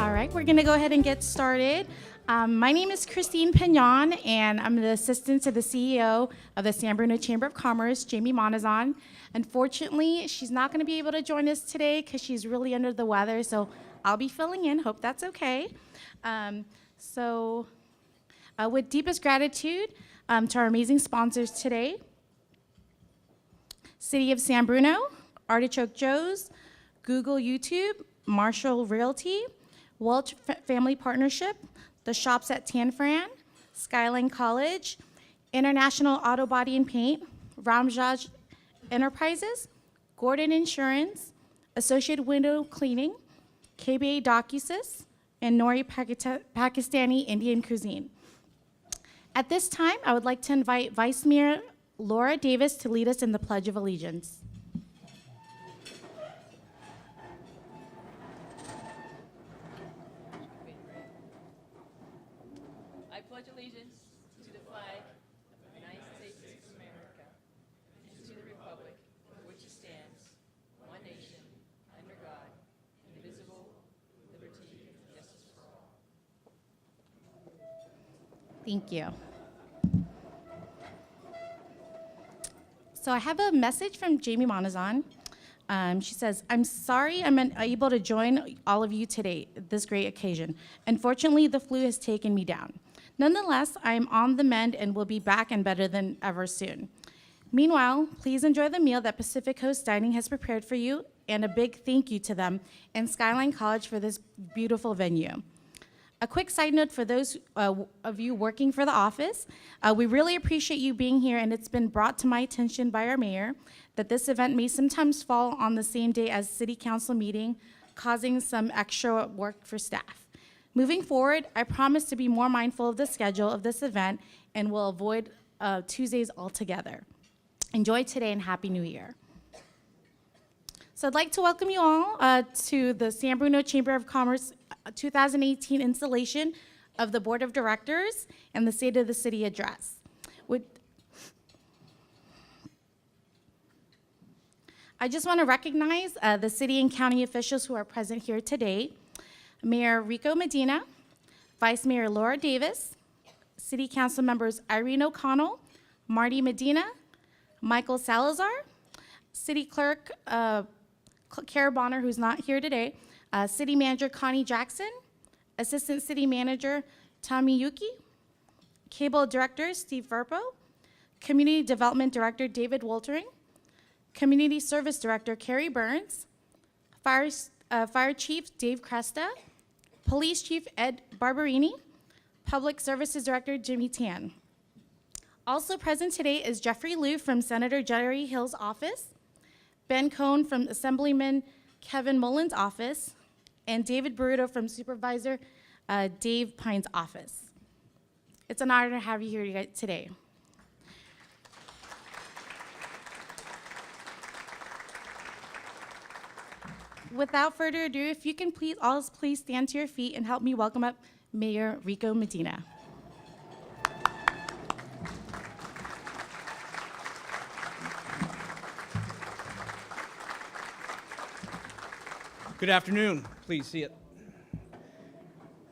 All right, we're gonna go ahead and get started. My name is Kristine Pinon, and I'm the assistant to the CEO of the San Bruno Chamber of Commerce, Jamie Monazon. Unfortunately, she's not gonna be able to join us today because she's really under the weather, so I'll be filling in, hope that's okay. With deepest gratitude to our amazing sponsors today, City of San Bruno, Artichoke Joe's, Google YouTube, Marshall Realty, Welch Family Partnership, the Shops at Tanfran, Skyline College, International Auto Body and Paint, Ramjaj Enterprises, Gordon Insurance, Associated Window Cleaning, KBA DocuSys, and Nori Pakistani Indian Cuisine. At this time, I would like to invite Vice Mayor Laura Davis to lead us in the Pledge of Allegiance. I pledge allegiance to the flag of the United States of America and to the republic for which it stands, one nation, under God, indivisible, with liberty and justice for all. Thank you. So I have a message from Jamie Monazon. She says, I'm sorry I'm unable to join all of you today, this great occasion. Unfortunately, the flu has taken me down. Nonetheless, I am on the mend and will be back and better than ever soon. Meanwhile, please enjoy the meal that Pacific Coast Dining has prepared for you, and a big thank you to them and Skyline College for this beautiful venue. A quick side note for those of you working for the office, we really appreciate you being here, and it's been brought to my attention by our mayor that this event may sometimes fall on the same day as city council meeting, causing some extra work for staff. Moving forward, I promise to be more mindful of the schedule of this event and will avoid Tuesdays altogether. Enjoy today and Happy New Year. So I'd like to welcome you all to the San Bruno Chamber of Commerce 2018 installation of the Board of Directors and the State of the City Address. I just want to recognize the city and county officials who are present here today. Mayor Rico Medina, Vice Mayor Laura Davis, City Council members Irene O'Connell, Marty Medina, Michael Salazar, City Clerk Kara Bonner, who's not here today, City Manager Connie Jackson, Assistant City Manager Tommy Yuki, Cable Director Steve Verpo, Community Development Director David Woltering, Community Service Director Carrie Burns, Fire Chief Dave Cresta, Police Chief Ed Barberini, Public Services Director Jimmy Tan. Also present today is Jeffrey Liu from Senator Jerry Hill's office, Ben Cohn from Assemblyman Kevin Mullen's office, and David Burrito from Supervisor Dave Pine's office. It's an honor to have you here today. Without further ado, if you can please stand to your feet and help me welcome up Mayor Rico Medina. Good afternoon. Please see it.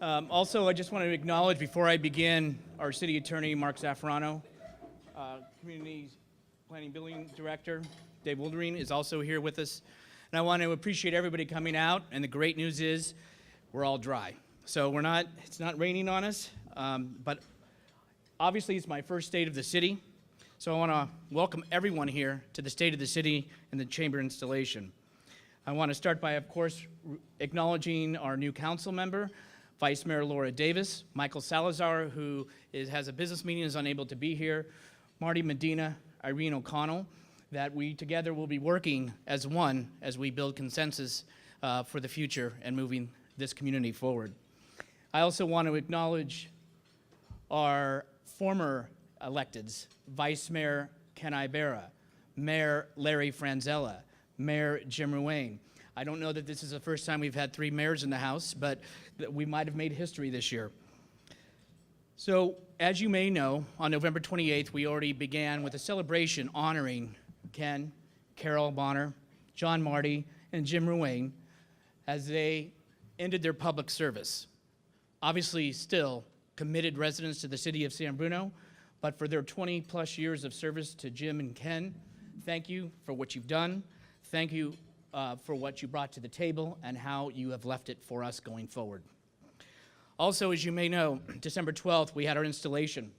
Also, I just want to acknowledge before I begin our City Attorney, Mark Zaffarano, Community Planning Building Director, Dave Wolderine, is also here with us. And I want to appreciate everybody coming out, and the great news is we're all dry. So it's not raining on us, but obviously it's my first State of the City. So I want to welcome everyone here to the State of the City and the Chamber installation. I want to start by, of course, acknowledging our new council member, Vice Mayor Laura Davis, Michael Salazar, who has a business meeting and is unable to be here, Marty Medina, Irene O'Connell, that we together will be working as one as we build consensus for the future and moving this community forward. I also want to acknowledge our former electeds, Vice Mayor Ken Ibarra, Mayor Larry Franzella, Mayor Jim Ruane. I don't know that this is the first time we've had 3 mayors in the House, but we might have made history this year. So, as you may know, on November 28th, we already began with a celebration honoring Ken, Carol Bonner, John Marty, and Jim Ruane as they ended their public service. Obviously, still committed residents to the city of San Bruno, but for their 20-plus years of service to Jim and Ken, thank you for what you've done. Thank you for what you brought to the table and how you have left it for us going forward. Also, as you may know, December 12th, we had our installation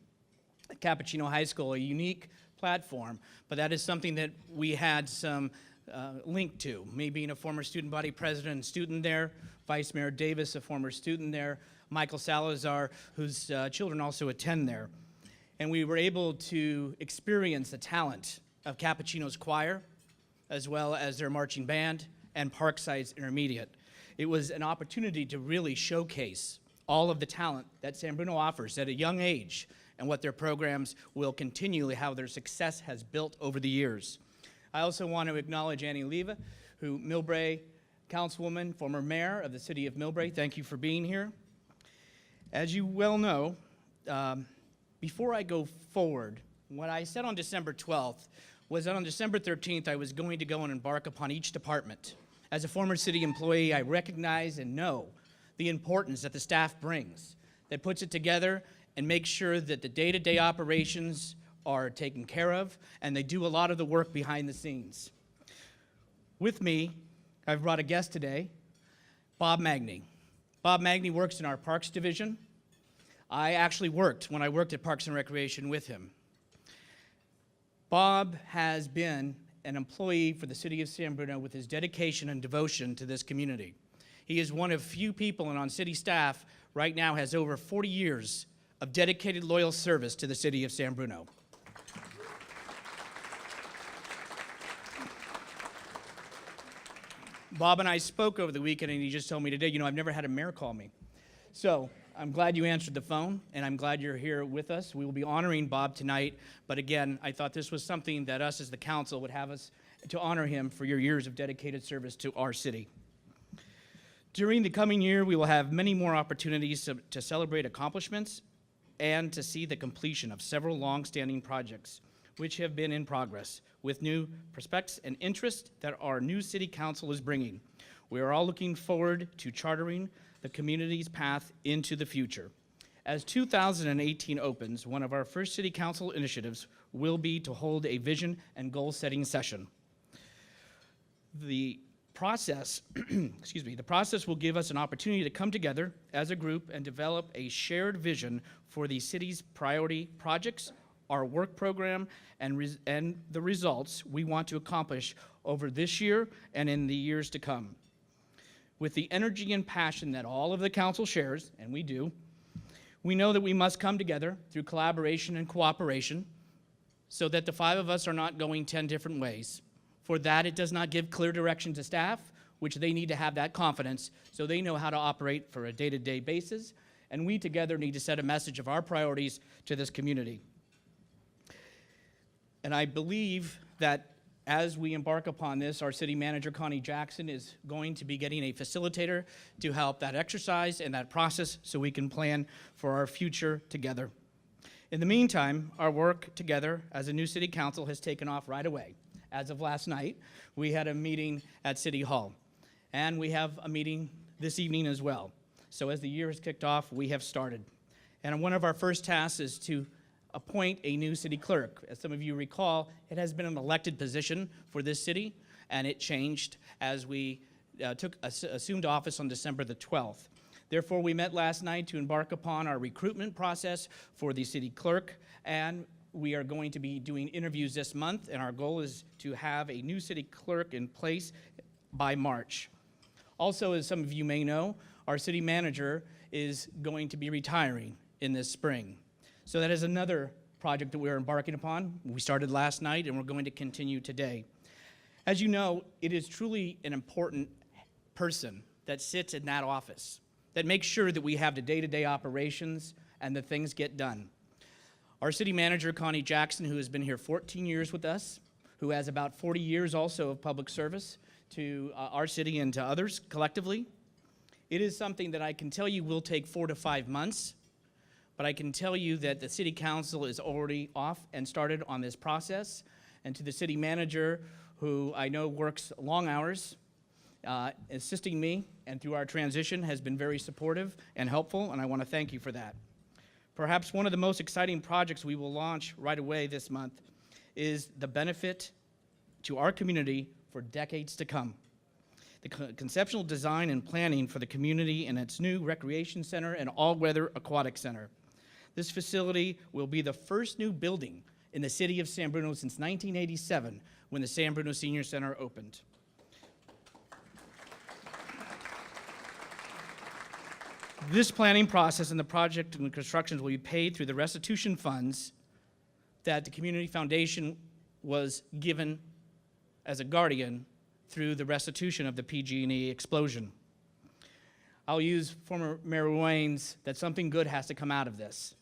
at Cappuccino High School, a unique platform, but that is something that we had some link to, me being a former student body president and student there, Vice Mayor Davis, a former student there, Michael Salazar, whose children also attend there. And we were able to experience the talent of Cappuccino's choir, as well as their marching band and Parkside's intermediate. It was an opportunity to really showcase all of the talent that San Bruno offers at a young age and what their programs will continually, how their success has built over the years. I also want to acknowledge Annie Leva, who Millbrae councilwoman, former mayor of the city of Millbrae. Thank you for being here. As you well know, before I go forward, what I said on December 12th was that on December 13th, I was going to go and embark upon each department. As a former city employee, I recognize and know the importance that the staff brings, that puts it together and makes sure that the day-to-day operations are taken care of, and they do a lot of the work behind the scenes. With me, I've brought a guest today, Bob Magny. Bob Magny works in our Parks Division. I actually worked when I worked at Parks and Recreation with him. Bob has been an employee for the city of San Bruno with his dedication and devotion to this community. He is one of few people and on city staff right now has over 40 years of dedicated loyal service to the city of San Bruno. Bob and I spoke over the weekend, and he just told me today, I've never had a mayor call me. So I'm glad you answered the phone, and I'm glad you're here with us. We will be honoring Bob tonight, but again, I thought this was something that us as the council would have us to honor him for your years of dedicated service to our city. During the coming year, we will have many more opportunities to celebrate accomplishments and to see the completion of several long-standing projects which have been in progress with new prospects and interests that our new city council is bringing. We are all looking forward to chartering the community's path into the future. As 2018 opens, one of our first city council initiatives will be to hold a vision and goal-setting session. The process will give us an opportunity to come together as a group and develop a shared vision for the city's priority projects, our work program, and the results we want to accomplish over this year and in the years to come. With the energy and passion that all of the council shares, and we do, we know that we must come together through collaboration and cooperation so that the five of us are not going 10 different ways. For that, it does not give clear direction to staff, which they need to have that confidence so they know how to operate for a day-to-day basis, and we together need to set a message of our priorities to this community. And I believe that as we embark upon this, our city manager, Connie Jackson, is going to be getting a facilitator to help that exercise and that process so we can plan for our future together. In the meantime, our work together as a new city council has taken off right away. As of last night, we had a meeting at City Hall, and we have a meeting this evening as well. So as the year has kicked off, we have started. And one of our first tasks is to appoint a new city clerk. As some of you recall, it has been an elected position for this city, and it changed as we assumed office on December the 12th. Therefore, we met last night to embark upon our recruitment process for the city clerk, and we are going to be doing interviews this month, and our goal is to have a new city clerk in place by March. Also, as some of you may know, our city manager is going to be retiring in this spring. So that is another project that we're embarking upon. We started last night, and we're going to continue today. As you know, it is truly an important person that sits in that office, that makes sure that we have the day-to-day operations and that things get done. Our city manager, Connie Jackson, who has been here 14 years with us, who has about 40 years also of public service to our city and to others collectively. It is something that I can tell you will take 4 to 5 months, but I can tell you that the city council is already off and started on this process. And to the city manager, who I know works long hours assisting me and through our transition has been very supportive and helpful, and I want to thank you for that. Perhaps one of the most exciting projects we will launch right away this month is the benefit to our community for decades to come. The conceptual design and planning for the community and its new recreation center and all-weather aquatic center. This facility will be the first new building in the city of San Bruno since 1987, when the San Bruno Senior Center opened. This planning process and the project and the constructions will be paid through the restitution funds that the Community Foundation was given as a guardian through the restitution of the PG&E explosion. I'll use former Mayor Wayne's that something good has to come out of this.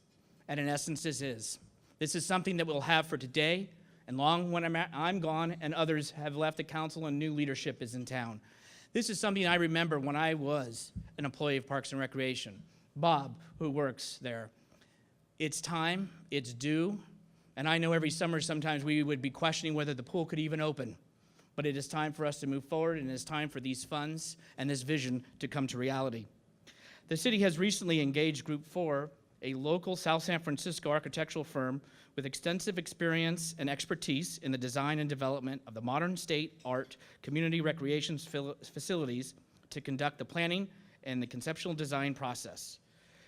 And in essence, this is. This is something that we'll have for today and long when I'm gone and others have left the council and new leadership is in town. This is something I remember when I was an employee of Parks and Recreation. Bob, who works there. It's time, it's due, and I know every summer sometimes we would be questioning whether the pool could even open. But it is time for us to move forward, and it is time for these funds and this vision to come to reality. The city has recently engaged Group 4, a local South San Francisco architectural firm with extensive experience and expertise in the design and development of the modern state art community recreation facilities to conduct the planning and the conceptual design process.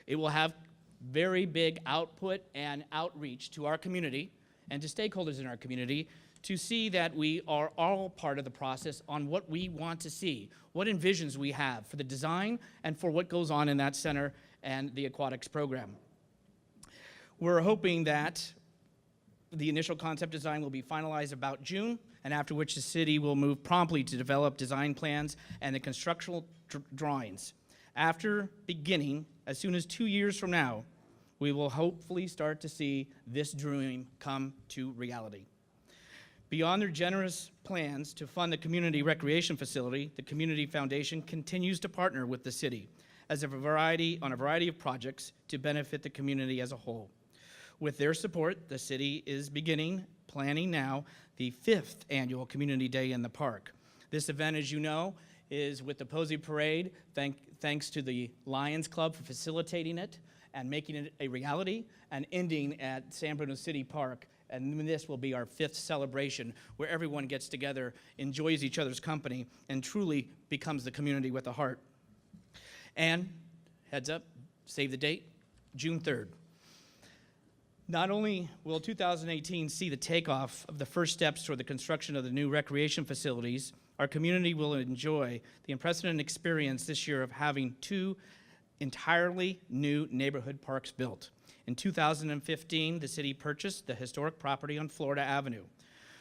It will have very big output and outreach to our community and to stakeholders in our community to see that we are all part of the process on what we want to see, what envisions we have for the design and for what goes on in that center and the aquatics program. We're hoping that the initial concept design will be finalized about June, and after which the city will move promptly to develop design plans and the constructional drawings. After beginning, as soon as 2 years from now, we will hopefully start to see this dream come to reality. Beyond their generous plans to fund the community recreation facility, the Community Foundation continues to partner with the city on a variety of projects to benefit the community as a whole. With their support, the city is planning now the 5th annual Community Day in the Park. This event, as you know, is with the Posey Parade, thanks to the Lions Club for facilitating it and making it a reality, and ending at San Bruno City Park. And this will be our 5th celebration where everyone gets together, enjoys each other's company, and truly becomes the community with a heart. And, heads up, save the date, June 3rd. Not only will 2018 see the takeoff of the first steps toward the construction of the new recreation facilities, our community will enjoy the unprecedented experience this year of having 2 entirely new neighborhood parks built. In 2015, the city purchased the historic property on Florida Avenue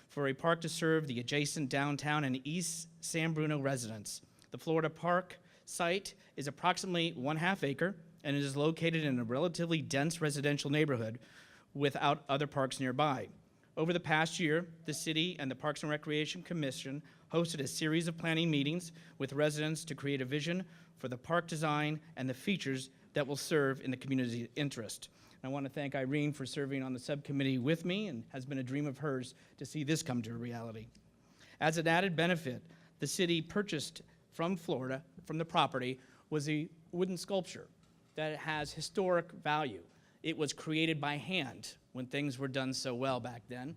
for a park to serve the adjacent downtown and East San Bruno residents. The Florida Park site is approximately 1/2 acre and it is located in a relatively dense residential neighborhood without other parks nearby. Over the past year, the city and the Parks and Recreation Commission hosted a series of planning meetings with residents to create a vision for the park design and the features that will serve in the community's interest. And I want to thank Irene for serving on the subcommittee with me, and has been a dream of hers to see this come to reality. As an added benefit, the city purchased from Florida, from the property, was a wooden sculpture that has historic value. It was created by hand when things were done so well back then,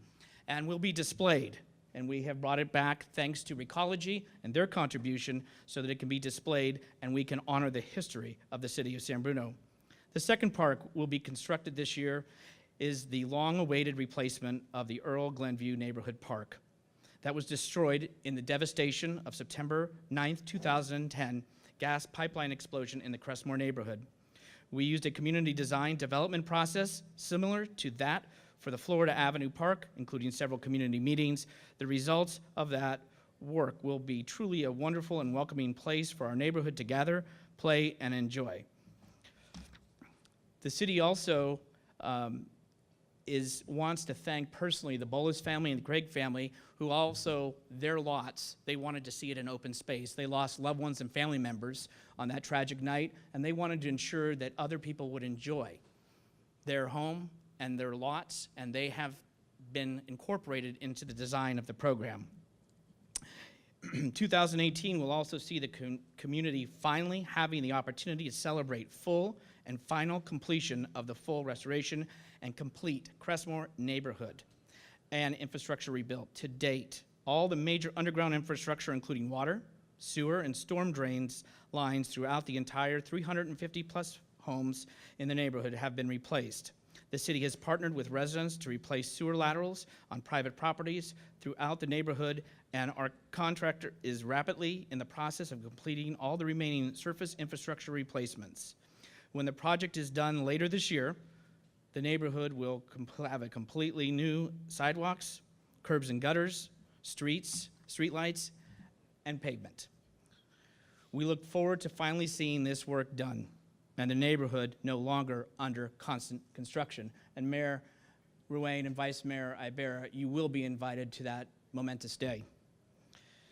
and will be displayed. And we have brought it back thanks to Recology and their contribution so that it can be displayed and we can honor the history of the city of San Bruno. The second park will be constructed this year is the long-awaited replacement of the Earl-Glenview neighborhood park that was destroyed in the devastation of September 9th, 2010 gas pipeline explosion in the Crestmoor neighborhood. We used a community design development process similar to that for the Florida Avenue Park, including several community meetings. The results of that work will be truly a wonderful and welcoming place for our neighborhood to gather, play, and enjoy. The city also wants to thank personally the Bolas family and the Craig family, who also, their lots, they wanted to see it in open space. They lost loved ones and family members on that tragic night, and they wanted to ensure that other people would enjoy their home and their lots, and they have been incorporated into the design of the program. 2018 will also see the community finally having the opportunity to celebrate full and final completion of the full restoration and complete Crestmoor neighborhood and infrastructure rebuilt. To date, all the major underground infrastructure, including water, sewer, and storm drains lines throughout the entire 350-plus homes in the neighborhood have been replaced. The city has partnered with residents to replace sewer laterals on private properties throughout the neighborhood, and our contractor is rapidly in the process of completing all the remaining surface infrastructure replacements. When the project is done later this year, the neighborhood will have a completely new sidewalks, curbs and gutters, streets, streetlights, and pavement. We look forward to finally seeing this work done and the neighborhood no longer under constant construction. And Mayor Ruane and Vice Mayor Ibarra, you will be invited to that momentous day.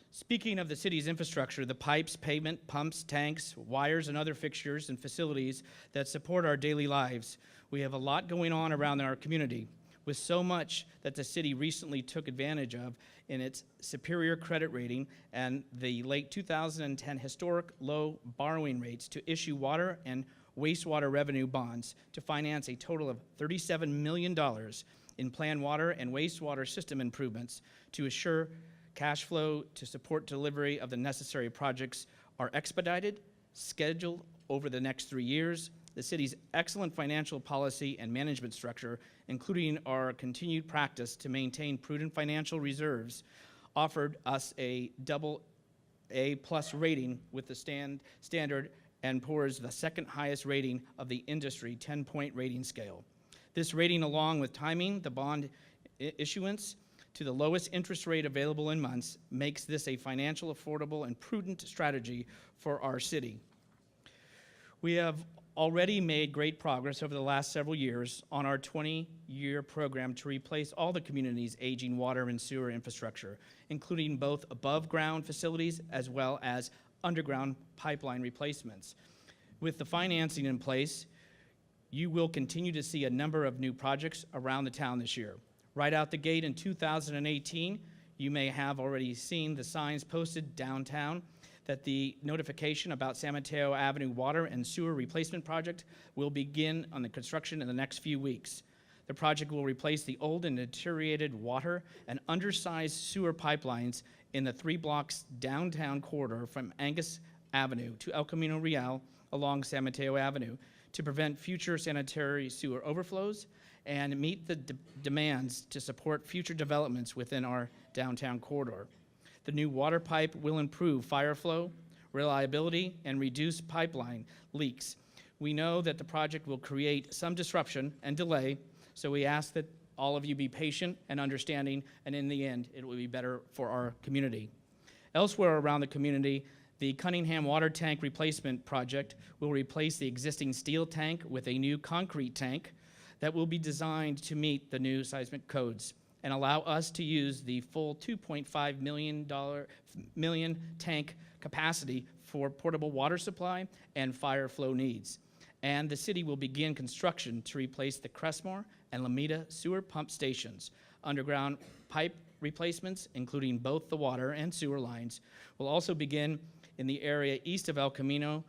Speaking of the city's infrastructure, the pipes, pavement, pumps, tanks, wires, and other fixtures and facilities that support our daily lives, we have a lot going on around our community, with so much that the city recently took advantage of in its superior credit rating and the late 2010 historic low borrowing rates to issue water and wastewater revenue bonds to finance a total of $37 million in planned water and wastewater system improvements to assure cash flow to support delivery of the necessary projects are expedited, scheduled over the next 3 years. The city's excellent financial policy and management structure, including our continued practice to maintain prudent financial reserves, offered us a AA+ rating with the Standard & Poor's, the second highest rating of the industry 10-point rating scale. This rating, along with timing the bond issuance to the lowest interest rate available in months, makes this a financial, affordable, and prudent strategy for our city. We have already made great progress over the last several years on our 20-year program to replace all the community's aging water and sewer infrastructure, including both above-ground facilities as well as underground pipeline replacements. With the financing in place, you will continue to see a number of new projects around the town this year. Right out the gate in 2018, you may have already seen the signs posted downtown that the notification about San Mateo Avenue water and sewer replacement project will begin on the construction in the next few weeks. The project will replace the old and deteriorated water and undersized sewer pipelines in the 3 blocks downtown corridor from Angus Avenue to El Camino Real along San Mateo Avenue to prevent future sanitary sewer overflows and meet the demands to support future developments within our downtown corridor. The new water pipe will improve fire flow, reliability, and reduce pipeline leaks. We know that the project will create some disruption and delay, so we ask that all of you be patient and understanding, and in the end, it will be better for our community. Elsewhere around the community, the Cunningham Water Tank Replacement Project will replace the existing steel tank with a new concrete tank that will be designed to meet the new seismic codes and allow us to use the full $2.5 million tank capacity for portable water supply and fire flow needs. And the city will begin construction to replace the Crestmoor and Lameda sewer pump stations. Underground pipe replacements, including both the water and sewer lines, will also begin in the area east of El Camino,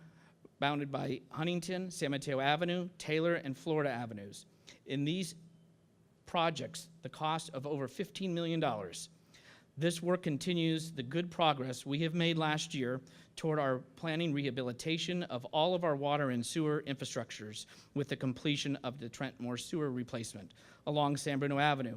bounded by Huntington, San Mateo Avenue, Taylor, and Florida Avenues. In these projects, the cost of over $15 million. This work continues the good progress we have made last year toward our planning rehabilitation of all of our water and sewer infrastructures with the completion of the Trentmoor sewer replacement along San Bruno Avenue.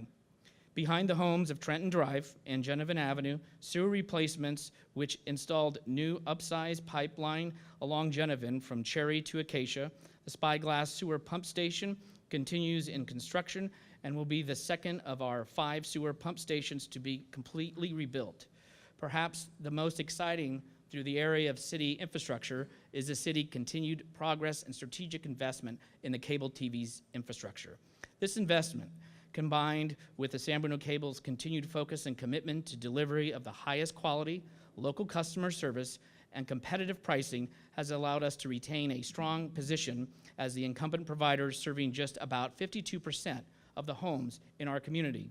Behind the homes of Trenton Drive and Genevan Avenue, sewer replacements which installed new upsized pipeline along Genevan from Cherry to Acacia. The Spyglass sewer pump station continues in construction and will be the second of our 5 sewer pump stations to be completely rebuilt. Perhaps the most exciting through the area of city infrastructure is the city continued progress and strategic investment in the cable TV's infrastructure. This investment, combined with the San Bruno Cable's continued focus and commitment to delivery of the highest quality, local customer service, and competitive pricing, has allowed us to retain a strong position as the incumbent provider, serving just about 52% of the homes in our community.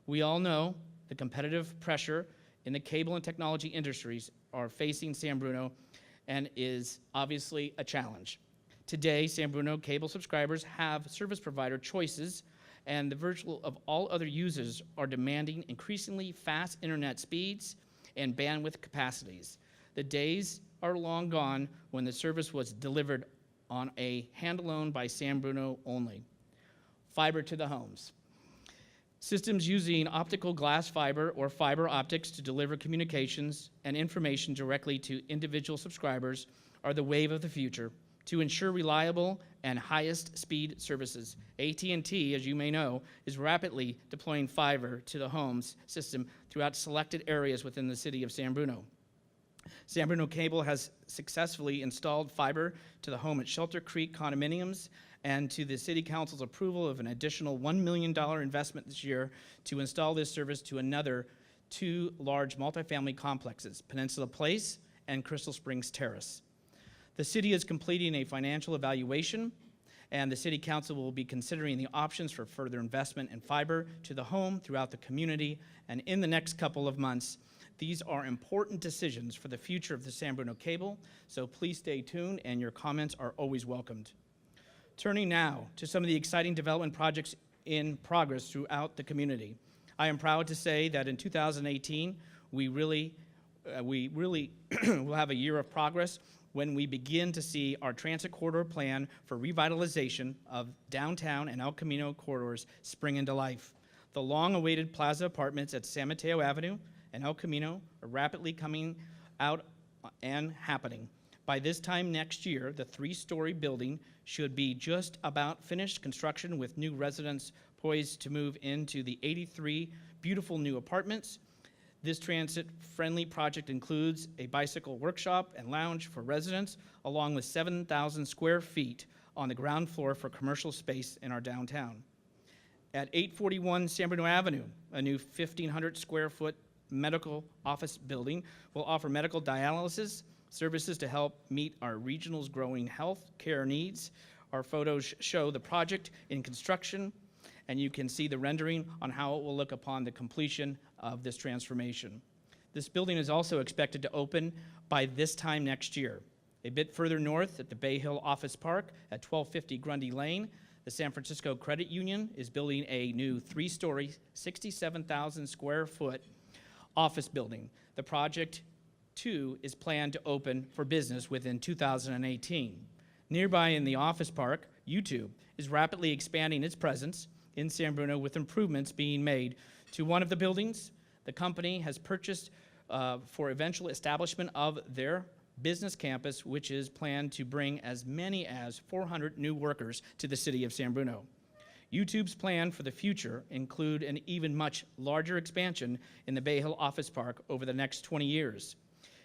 We all know the competitive pressure in the cable and technology industries are facing San Bruno and is obviously a challenge. Today, San Bruno cable subscribers have service provider choices, and the virtual of all other users are demanding increasingly fast internet speeds and bandwidth capacities. The days are long gone when the service was delivered on a hand-alone by San Bruno only. Fiber to the homes. Systems using optical glass fiber or fiber optics to deliver communications and information directly to individual subscribers are the wave of the future to ensure reliable and highest speed services. AT&T, as you may know, is rapidly deploying fiber to the homes system throughout selected areas within the city of San Bruno. San Bruno Cable has successfully installed fiber to the home at Shelter Creek condominiums, and to the City Council's approval of an additional $1 million investment this year to install this service to another 2 large multifamily complexes, Peninsula Place and Crystal Springs Terrace. The city is completing a financial evaluation, and the City Council will be considering the options for further investment in fiber to the home throughout the community, and in the next couple of months, these are important decisions for the future of the San Bruno Cable, so please stay tuned, and your comments are always welcomed. Turning now to some of the exciting development projects in progress throughout the community. I am proud to say that in 2018, we really will have a year of progress when we begin to see our transit corridor plan for revitalization of downtown and El Camino corridors spring into life. The long-awaited Plaza apartments at San Mateo Avenue and El Camino are rapidly coming out and happening. By this time next year, the 3-story building should be just about finished construction, with new residents poised to move into the 83 beautiful new apartments. This transit-friendly project includes a bicycle workshop and lounge for residents, along with 7,000 square feet on the ground floor for commercial space in our downtown. At 841 San Bruno Avenue, a new 1,500 square foot medical office building will offer medical dialysis services to help meet our regional's growing health care needs. Our photos show the project in construction, and you can see the rendering on how it will look upon the completion of this transformation. This building is also expected to open by this time next year. A bit further north at the Bayhill Office Park at 1250 Grundy Lane, the San Francisco Credit Union is building a new 3-story, 67,000 square foot office building. The project too is planned to open for business within 2018. Nearby in the office park, YouTube is rapidly expanding its presence in San Bruno, with improvements being made to one of the buildings. The company has purchased for eventual establishment of their business campus, which is planned to bring as many as 400 new workers to the city of San Bruno. YouTube's plan for the future include an even much larger expansion in the Bayhill Office Park over the next 20 years.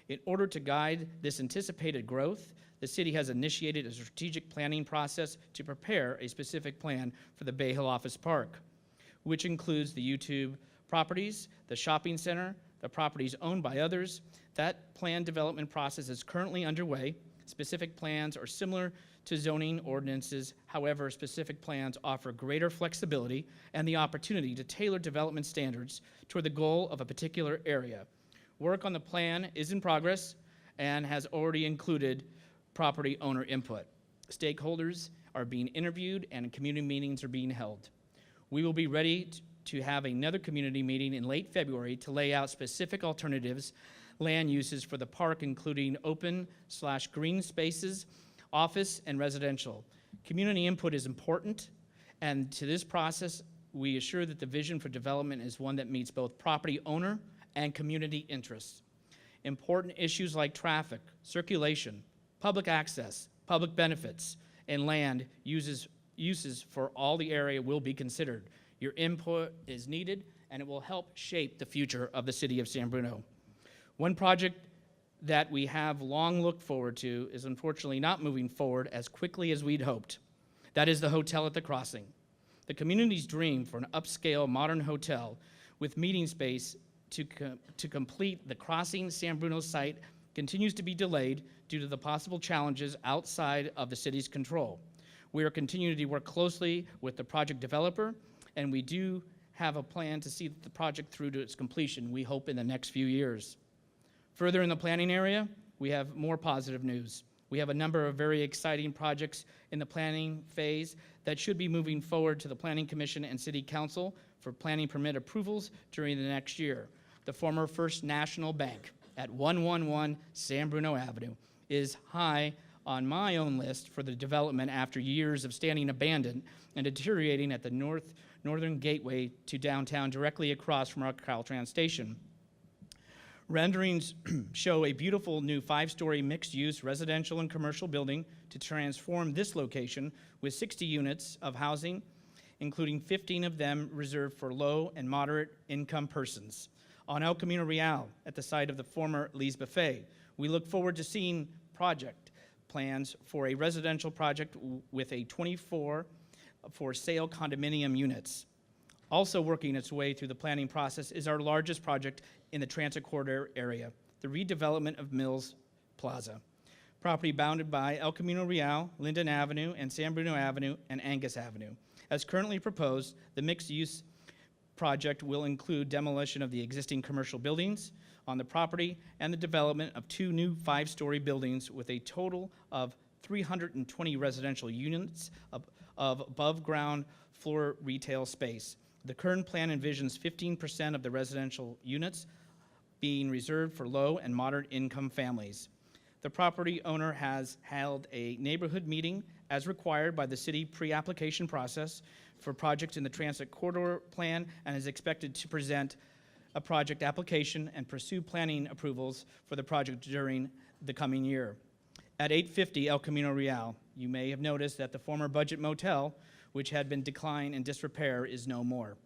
In order to guide this anticipated growth, the city has initiated a strategic planning process to prepare a specific plan for the Bayhill Office Park, which includes the YouTube properties, the shopping center, the properties owned by others. That plan development process is currently underway. Specific plans are similar to zoning ordinances. However, specific plans offer greater flexibility and the opportunity to tailor development standards toward the goal of a particular area. Work on the plan is in progress and has already included property owner input. Stakeholders are being interviewed and community meetings are being held. We will be ready to have another community meeting in late February to lay out specific alternatives, land uses for the park, including open/green spaces, office, and residential. Community input is important, and to this process, we assure that the vision for development is one that meets both property owner and community interests. Important issues like traffic, circulation, public access, public benefits, and land uses for all the area will be considered. Your input is needed, and it will help shape the future of the city of San Bruno. One project that we have long looked forward to is unfortunately not moving forward as quickly as we'd hoped. That is the hotel at the crossing. The community's dream for an upscale modern hotel with meeting space to complete the Crossing San Bruno site continues to be delayed due to the possible challenges outside of the city's control. We are continuing to work closely with the project developer, and we do have a plan to see the project through to its completion, we hope in the next few years. Further in the planning area, we have more positive news. We have a number of very exciting projects in the planning phase that should be moving forward to the Planning Commission and City Council for planning permit approvals during the next year. The former First National Bank at 111 San Bruno Avenue is high on my own list for the development after years of standing abandoned and deteriorating at the northern gateway to downtown directly across from our Caltrans station. Renderings show a beautiful new 5-story mixed-use residential and commercial building to transform this location with 60 units of housing, including 15 of them reserved for low and moderate income persons. On El Camino Real, at the site of the former Lee's Buffet, we look forward to seeing project plans for a residential project with a 24 for sale condominium units. Also working its way through the planning process is our largest project in the transit corridor area, the redevelopment of Mills Plaza. Property bounded by El Camino Real, Linden Avenue, and San Bruno Avenue, and Angus Avenue. As currently proposed, the mixed-use project will include demolition of the existing commercial buildings on the property and the development of 2 new 5-story buildings with a total of 320 residential units of above-ground floor retail space. The current plan envisions 15% of the residential units being reserved for low and moderate income families. The property owner has held a neighborhood meeting as required by the city pre-application process for projects in the transit corridor plan and is expected to present a project application and pursue planning approvals for the project during the coming year. At 850 El Camino Real, you may have noticed that the former Budget Motel, which had been declined and disrepair, is no more.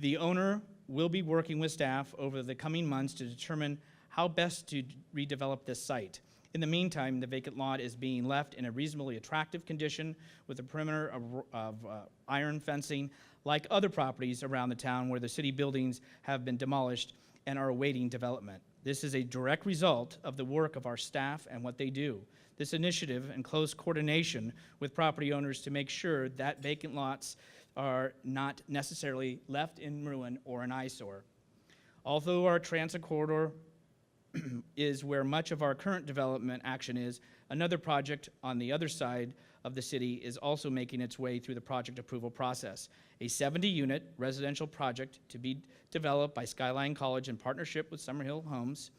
The owner will be working with staff over the coming months to determine how best to redevelop this site. In the meantime, the vacant lot is being left in a reasonably attractive condition with a perimeter of iron fencing, like other properties around the town where the city buildings have been demolished and are awaiting development. This is a direct result of the work of our staff and what they do. This initiative and close coordination with property owners to make sure that vacant lots are not necessarily left in ruin or an eyesore. Although our transit corridor is where much of our current development action is, another project on the other side of the city is also making its way through the project approval process. A 70-unit residential project to be developed by Skyline College in partnership with Summerhill Homes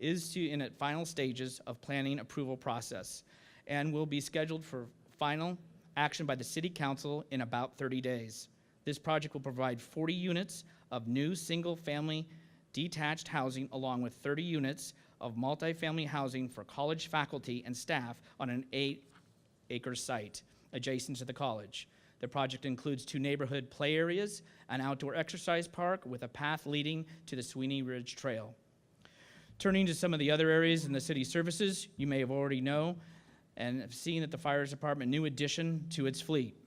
is in its final stages of planning approval process and will be scheduled for final action by the City Council in about 30 days. This project will provide 40 units of new single-family detached housing along with 30 units of multifamily housing for college faculty and staff on an 8-acre site adjacent to the college. The project includes 2 neighborhood play areas, an outdoor exercise park with a path leading to the Sweeney Ridge Trail. Turning to some of the other areas in the city services, you may have already know and have seen that the fire department new addition to its fleet.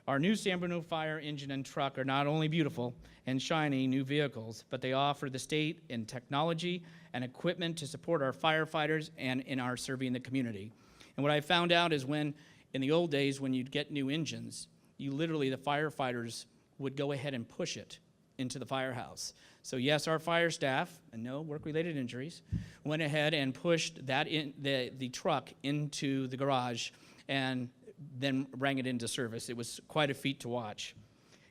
Our new San Bruno fire engine and truck are not only beautiful and shiny new vehicles, but they offer the state in technology and equipment to support our firefighters and in our serving the community. And what I found out is when, in the old days, when you'd get new engines, the firefighters would go ahead and push it into the firehouse. So yes, our fire staff, and no work-related injuries, went ahead and pushed the truck into the garage and then rang it into service. It was quite a feat to watch.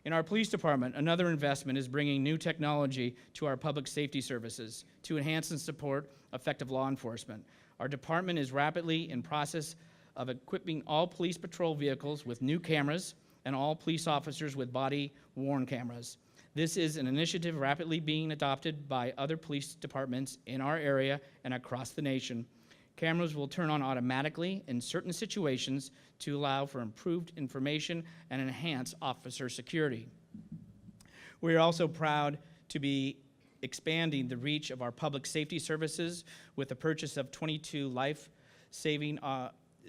In our police department, another investment is bringing new technology to our public safety services to enhance and support effective law enforcement. Our department is rapidly in process of equipping all police patrol vehicles with new cameras and all police officers with body-worn cameras. This is an initiative rapidly being adopted by other police departments in our area and across the nation. Cameras will turn on automatically in certain situations to allow for improved information and enhance officer security. We are also proud to be expanding the reach of our public safety services with the purchase of 22 life-saving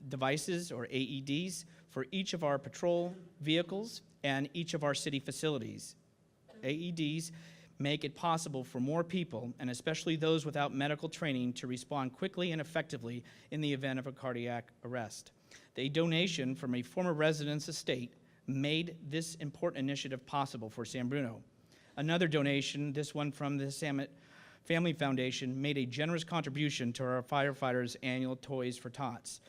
devices, or AEDs, for each of our patrol vehicles and each of our city facilities. AEDs make it possible for more people, and especially those without medical training, to respond quickly and effectively in the event of a cardiac arrest. The donation from a former resident's estate made this important initiative possible for San Bruno. Another donation, this one from the Samet Family Foundation, made a generous contribution to our firefighters' annual Toys for Tots.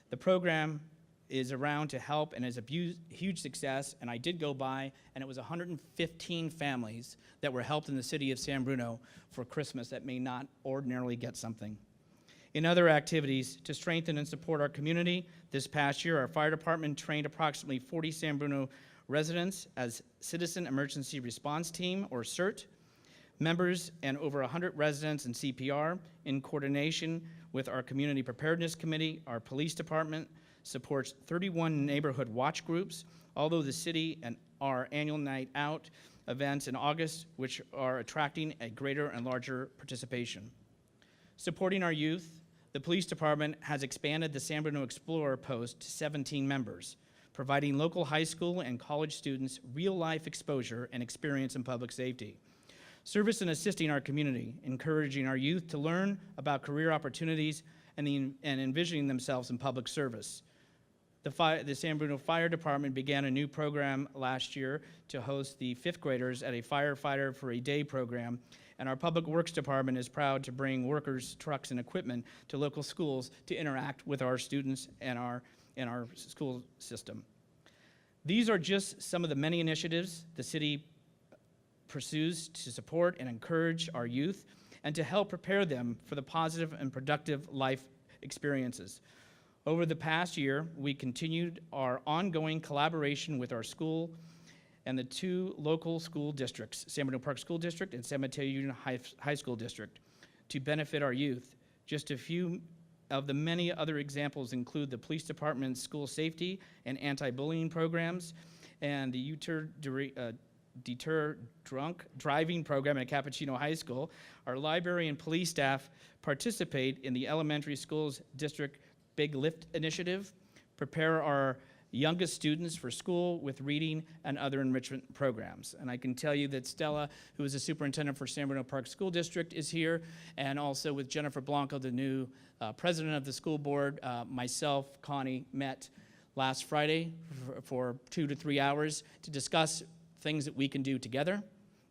The program is around to help and is a huge success, and I did go by, and it was 115 families that were helped in the city of San Bruno for Christmas that may not ordinarily get something. In other activities to strengthen and support our community, this past year, our fire department trained approximately 40 San Bruno residents as Citizen Emergency Response Team, or CERT, members and over 100 residents in CPR in coordination with our Community Preparedness Committee. Our police department supports 31 neighborhood watch groups, although the city and our annual night out events in August, which are attracting a greater and larger participation. Supporting our youth, the police department has expanded the San Bruno Explorer post to 17 members, providing local high school and college students real-life exposure and experience in public safety. Service and assisting our community, encouraging our youth to learn about career opportunities and envisioning themselves in public service. The San Bruno Fire Department began a new program last year to host the fifth graders at a Firefighter for a Day program, and our Public Works Department is proud to bring workers, trucks, and equipment to local schools to interact with our students and our school system. These are just some of the many initiatives the city pursues to support and encourage our youth and to help prepare them for the positive and productive life experiences. Over the past year, we continued our ongoing collaboration with our school and the two local school districts, San Bruno Park School District and San Mateo Union High School District, to benefit our youth. Just a few of the many other examples include the police department's school safety and anti-bullying programs and the deter drunk driving program at Cappuccino High School. Our library and police staff participate in the elementary schools district Big Lift initiative, prepare our youngest students for school with reading and other enrichment programs. And I can tell you that Stella, who is the superintendent for San Bruno Park School District, is here, and also with Jennifer Blanco, the new president of the school board. Myself, Connie, met last Friday for 2 to 3 hours to discuss things that we can do together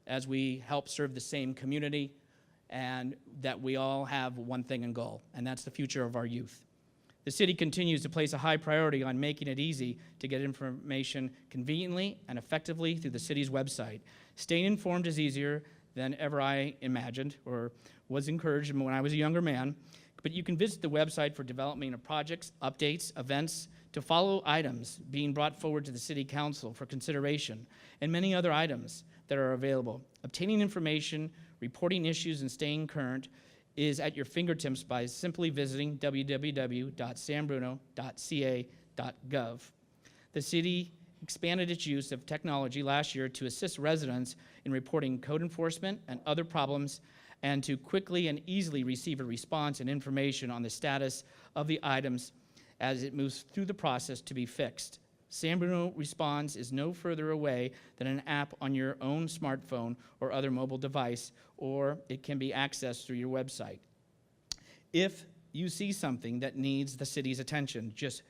as we help serve the same community, and that we all have one thing in goal, and that's the future of our youth. The city continues to place a high priority on making it easy to get information conveniently and effectively through the city's website. Staying informed is easier than ever I imagined or was encouraged when I was a younger man, but you can visit the website for development of projects, updates, events, to follow items being brought forward to the City Council for consideration, and many other items that are available. Obtaining information, reporting issues, and staying current is at your fingertips by simply visiting www.sanbruno.ca.gov. The city expanded its use of technology last year to assist residents in reporting code enforcement and other problems, and to quickly and easily receive a response and information on the status of the items as it moves through the process to be fixed. San Bruno Responds is no further away than an app on your own smartphone or other mobile device, or it can be accessed through your website. If you see something that needs the city's attention, just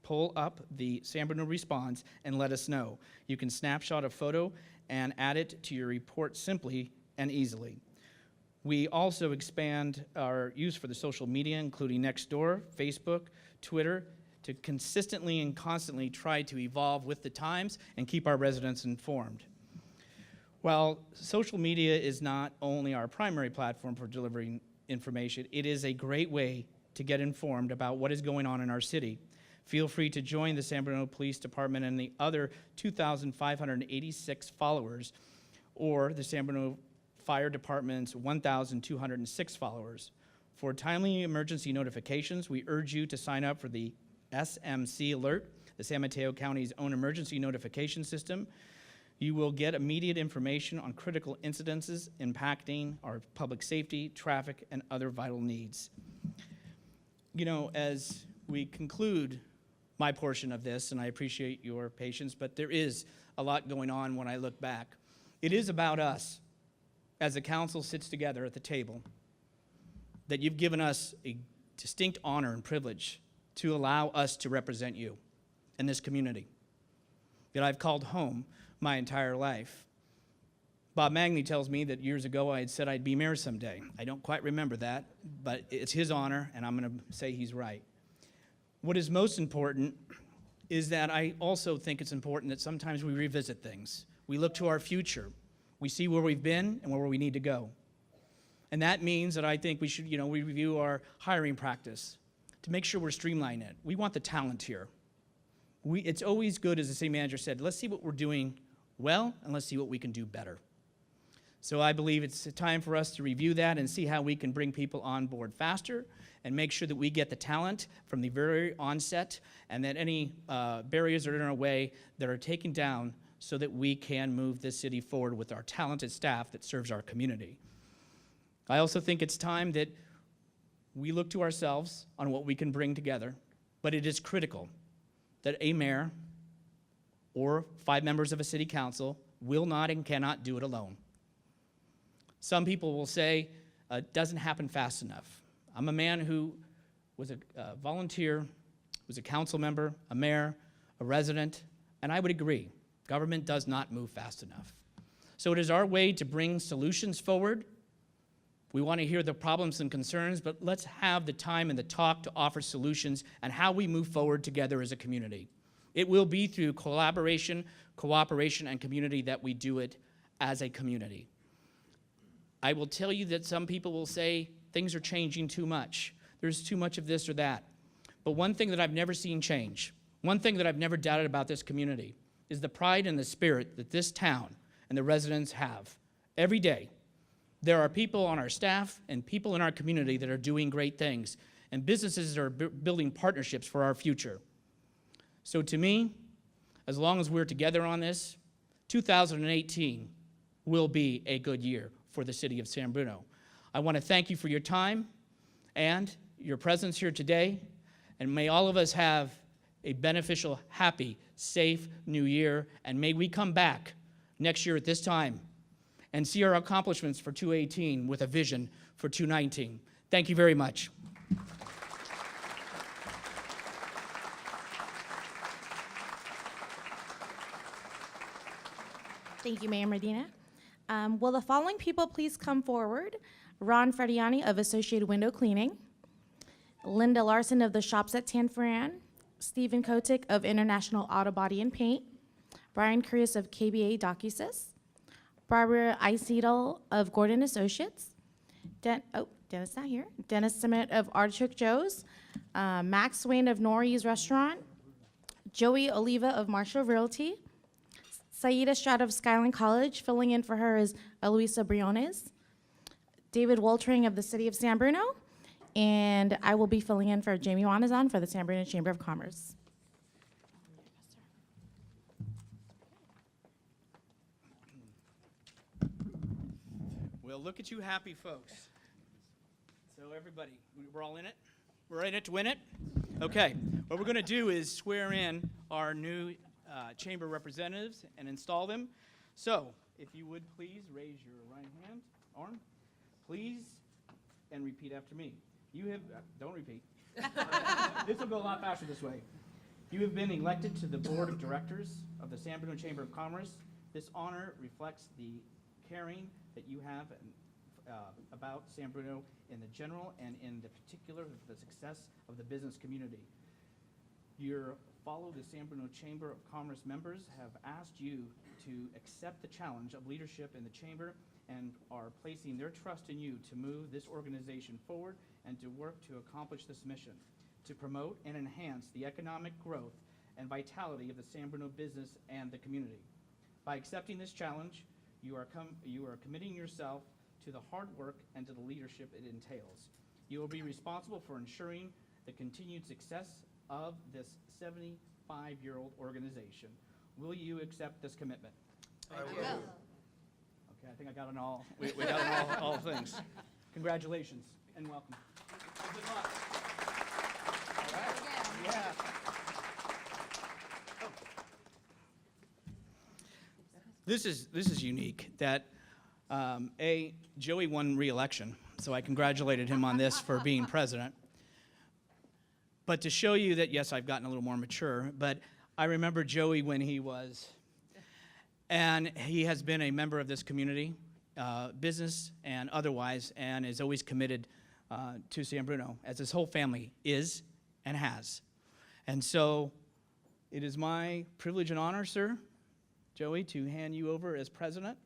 pull up the San Bruno Responds and let us know. You can snapshot a photo and add it to your report simply and easily. We also expand our use for the social media, including Nextdoor, Facebook, Twitter, to consistently and constantly try to evolve with the times and keep our residents informed. While social media is not only our primary platform for delivering information, it is a great way to get informed about what is going on in our city. Feel free to join the San Bruno Police Department and the other 2,586 followers, or the San Bruno Fire Department's 1,206 followers. For timely emergency notifications, we urge you to sign up for the SMC Alert, the San Mateo County's own emergency notification system. You will get immediate information on critical incidences impacting our public safety, traffic, and other vital needs. You know, as we conclude my portion of this, and I appreciate your patience, but there is a lot going on when I look back. It is about us, as the council sits together at the table, that you've given us a distinct honor and privilege to allow us to represent you in this community. that I've called home my entire life. Bob Magny tells me that years ago I had said I'd be mayor someday. I don't quite remember that, but it's his honor, and I'm going to say he's right. What is most important is that I also think it's important that sometimes we revisit things. We look to our future. We see where we've been and where we need to go. And that means that I think we should, we review our hiring practice to make sure we're streamlining it. We want the talent here. It's always good, as the city manager said, let's see what we're doing well, and let's see what we can do better. So I believe it's time for us to review that and see how we can bring people on board faster and make sure that we get the talent from the very onset, and that any barriers that are in our way that are taken down so that we can move this city forward with our talented staff that serves our community. I also think it's time that we look to ourselves on what we can bring together, but it is critical that a mayor or 5 members of a city council will not and cannot do it alone. Some people will say it doesn't happen fast enough. I'm a man who was a volunteer, was a council member, a mayor, a resident, and I would agree, government does not move fast enough. So it is our way to bring solutions forward. We want to hear the problems and concerns, but let's have the time and the talk to offer solutions and how we move forward together as a community. It will be through collaboration, cooperation, and community that we do it as a community. I will tell you that some people will say things are changing too much. There's too much of this or that. But one thing that I've never seen change, one thing that I've never doubted about this community, is the pride and the spirit that this town and the residents have. Every day, there are people on our staff and people in our community that are doing great things, and businesses that are building partnerships for our future. So to me, as long as we're together on this, 2018 will be a good year for the city of San Bruno. I want to thank you for your time and your presence here today, and may all of us have a beneficial, happy, safe new year, and may we come back next year at this time and see our accomplishments for 2018 with a vision for 2019. Thank you very much. Thank you, Mayor Medina. Will the following people please come forward? Ron Frediani of Associated Window Cleaning, Linda Larson of the Shops at Tanforan, Stephen Kotick of International Auto Body and Paint, Brian Cruz of KBA DocuSys, Barbara Eisedel of Gordon Associates, Dennis not here, Dennis Summit of Artichoke Joe's, Max Swain of Nori's Restaurant, Joey Oliva of Marshall Realty, Saida Stroud of Skyline College, filling in for her is Eloisa Briones, David Woltering of the City of San Bruno, and I will be filling in for Jamie Wanazan for the San Bruno Chamber of Commerce. Well, look at you happy folks. So everybody, we're all in it? We're in it to win it? Okay, what we're going to do is swear in our new chamber representatives and install them. So, if you would please raise your right hand, arm, please, and repeat after me. You have, don't repeat. This will go a lot faster this way. You have been elected to the board of directors of the San Bruno Chamber of Commerce. This honor reflects the caring that you have about San Bruno in the general and in the particular the success of the business community. Your follow the San Bruno Chamber of Commerce members have asked you to accept the challenge of leadership in the chamber and are placing their trust in you to move this organization forward and to work to accomplish this mission, to promote and enhance the economic growth and vitality of the San Bruno business and the community. By accepting this challenge, you are committing yourself to the hard work and to the leadership it entails. You will be responsible for ensuring the continued success of this 75-year-old organization. Will you accept this commitment? I will. Okay, I think I got it all. We got it all things. Congratulations and welcome. And good luck. All right. Yeah. Oh. This is unique. That Joey won re-election, so I congratulated him on this for being president. But to show you that, yes, I've gotten a little more mature, but I remember Joey when he was, and he has been a member of this community, business and otherwise, and is always committed to San Bruno, as his whole family is and has. And so it is my privilege and honor, sir, Joey, to hand you over as president.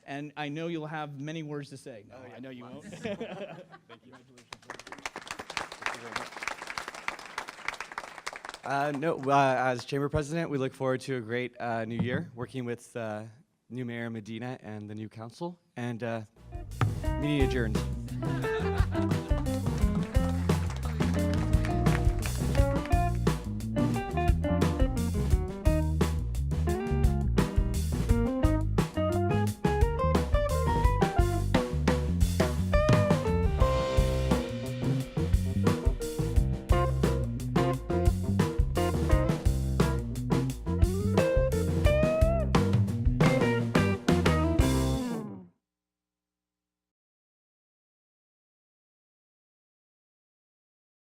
And I know you'll have many words to say. No, I know you won't. Thank you. As Chamber President, we look forward to a great new year, working with new Mayor Medina and the new council. And meeting adjourned.